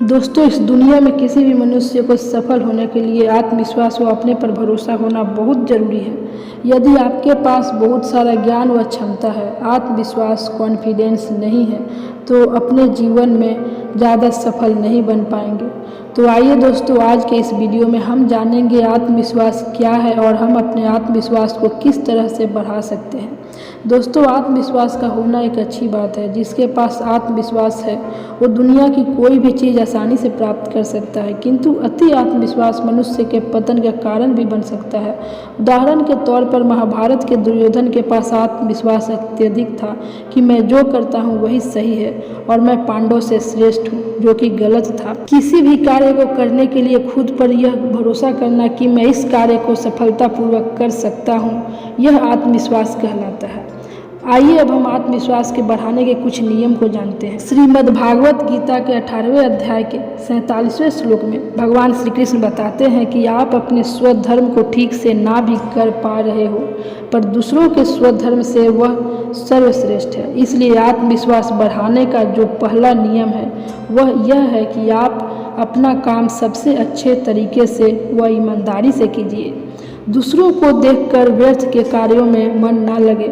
दोस्तों, इस दुनिया में किसी भी मनुष्य को सफल होने के लिए आत्मविश्वास व अपने पर भरोसा होना बहुत ज़रूरी है। यदि आपके पास बहुत सारा ज्ञान व क्षमता है, आत्मविश्वास कॉन्फिडेंस नहीं है, तो अपने जीवन में ज़्यादा सफल नहीं बन पाएंगे। तो आइए दोस्तों, आज के इस वीडियो में हम जानेंगे आत्मविश्वास क्या है और हम अपने आत्मविश्वास को किस तरह से बढ़ा सकते हैं। दोस्तों, आत्मविश्वास का होना एक अच्छी बात है। जिसके पास आत्मविश्वास है वो दुनिया की कोई भी चीज़ आसानी से प्राप्त कर सकता है, किंतु अति आत्मविश्वास मनुष्य के पतन का कारण भी बन सकता है। उदाहरण के तौर पर महाभारत के दुर्योधन के पास आत्मविश्वास अत्यधिक था कि मैं जो करता हूँ वही सही है और मैं पांडवों से श्रेष्ठ हूँ, जो कि गलत था। किसी भी कार्य को करने के लिए खुद पर यह भरोसा करना कि मैं इस कार्य को सफलतापूर्वक कर सकता हूँ, यह आत्मविश्वास कहलाता है। आइए अब हम आत्मविश्वास के बढ़ाने के कुछ नियम को जानते हैं। श्रीमद् भागवत गीता के 18वें अध्याय के 47वें श्लोक में भगवान श्री कृष्ण बताते हैं कि आप अपने स्वधर्म को ठीक से ना भी कर पा रहे हो, पर दूसरों के स्वधर्म से वह सर्वश्रेष्ठ है। इसलिए आत्मविश्वास बढ़ाने का जो पहला नियम है वह यह है कि आप अपना काम सबसे अच्छे तरीके से व ईमानदारी से कीजिए। दूसरों को देखकर व्यर्थ के कार्यों में मन ना लगे।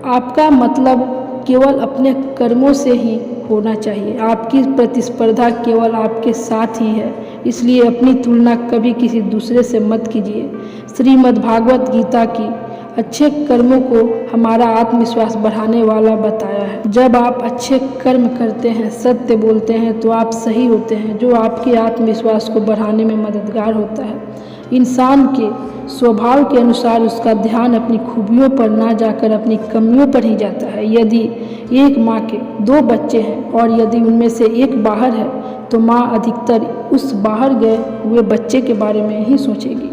आपका मतलब केवल अपने कर्मों से ही होना चाहिए। आपकी प्रतिस्पर्धा केवल आपके साथ ही है, इसलिए अपनी तुलना कभी किसी दूसरे से मत कीजिए। श्रीमद् भागवत गीता की अच्छे कर्मों को हमारा आत्मविश्वास बढ़ाने वाला बताया है। जब आप अच्छे कर्म करते हैं, सत्य बोलते हैं, तो आप सही होते हैं, जो आपके आत्मविश्वास को बढ़ाने में मददगार होता है। इंसान के स्वभाव के अनुसार उसका ध्यान अपनी खूबियों पर ना जाकर अपनी कमियों पर ही जाता है। यदि एक माँ के 2 बच्चे हैं और यदि उनमें से एक बाहर है, तो माँ अधिकतर उस बाहर गए हुए बच्चे के बारे में ही सोचेगी।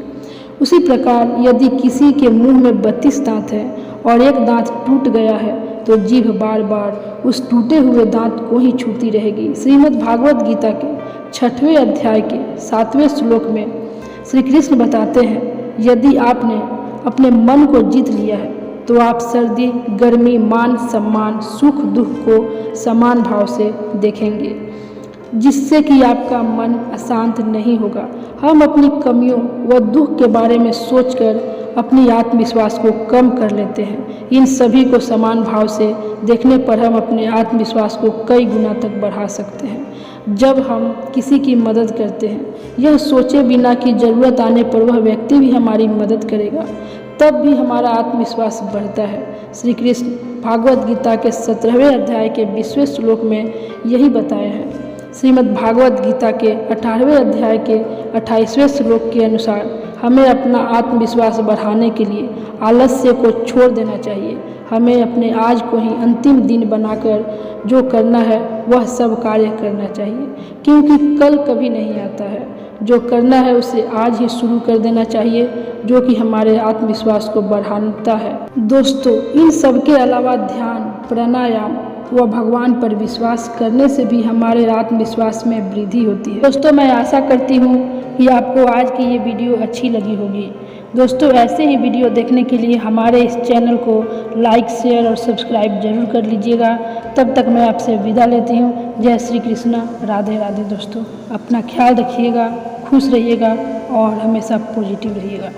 उसी प्रकार यदि किसी के मुंह में 32 दांत हैं और एक दांत टूट गया है, तो जीभ बार बार उस टूटे हुए दांत को ही छूती रहेगी। श्रीमद् भागवत गीता के 6वें अध्याय के 7वें श्लोक में श्री कृष्ण बताते हैं, यदि आपने अपने मन को जीत लिया है, तो आप सर्दी गर्मी, मान सम्मान, सुख दुख को समान भाव से देखेंगे, जिससे कि आपका मन अशांत नहीं होगा। हम अपनी कमियों व दुख के बारे में सोचकर अपनी आत्मविश्वास को कम कर लेते हैं। इन सभी को समान भाव से देखने पर हम अपने आत्मविश्वास को कई गुना तक बढ़ा सकते हैं। जब हम किसी की मदद करते हैं, यह सोचे बिना कि ज़रूरत आने पर वह व्यक्ति भी हमारी मदद करेगा, तब भी हमारा आत्मविश्वास बढ़ता है। श्री कृष्ण भागवत गीता के 17वें अध्याय के 20वें श्लोक में यही बताया है। श्रीमद् भागवत गीता के 18वें अध्याय के 28वें श्लोक के अनुसार हमें अपना आत्मविश्वास बढ़ाने के लिए आलस्य को छोड़ देना चाहिए। हमें अपने आज को ही अंतिम दिन बनाकर जो करना है वह सब कार्य करना चाहिए, क्योंकि कल कभी नहीं आता है। जो करना है उसे आज ही शुरू कर देना चाहिए, जो कि हमारे आत्मविश्वास को बढ़ाता है। दोस्तों, इन सब के अलावा ध्यान, प्राणायाम व भगवान पर विश्वास करने से भी हमारे आत्मविश्वास में वृद्धि होती है। दोस्तों, मैं आशा करती हूँ कि आपको आज की ये वीडियो अच्छी लगी होगी। दोस्तों, ऐसे ही वीडियो देखने के लिए हमारे इस चैनल को लाइक, शेयर और सब्सक्राइब जरूर कर लीजिएगा। तब तक मैं आपसे विदा लेती हूँ। जय श्री कृष्णा, राधे राधे। दोस्तों, अपना ख्याल रखिएगा, खुश रहिएगा और हमेशा पॉजिटिव रहिएगा।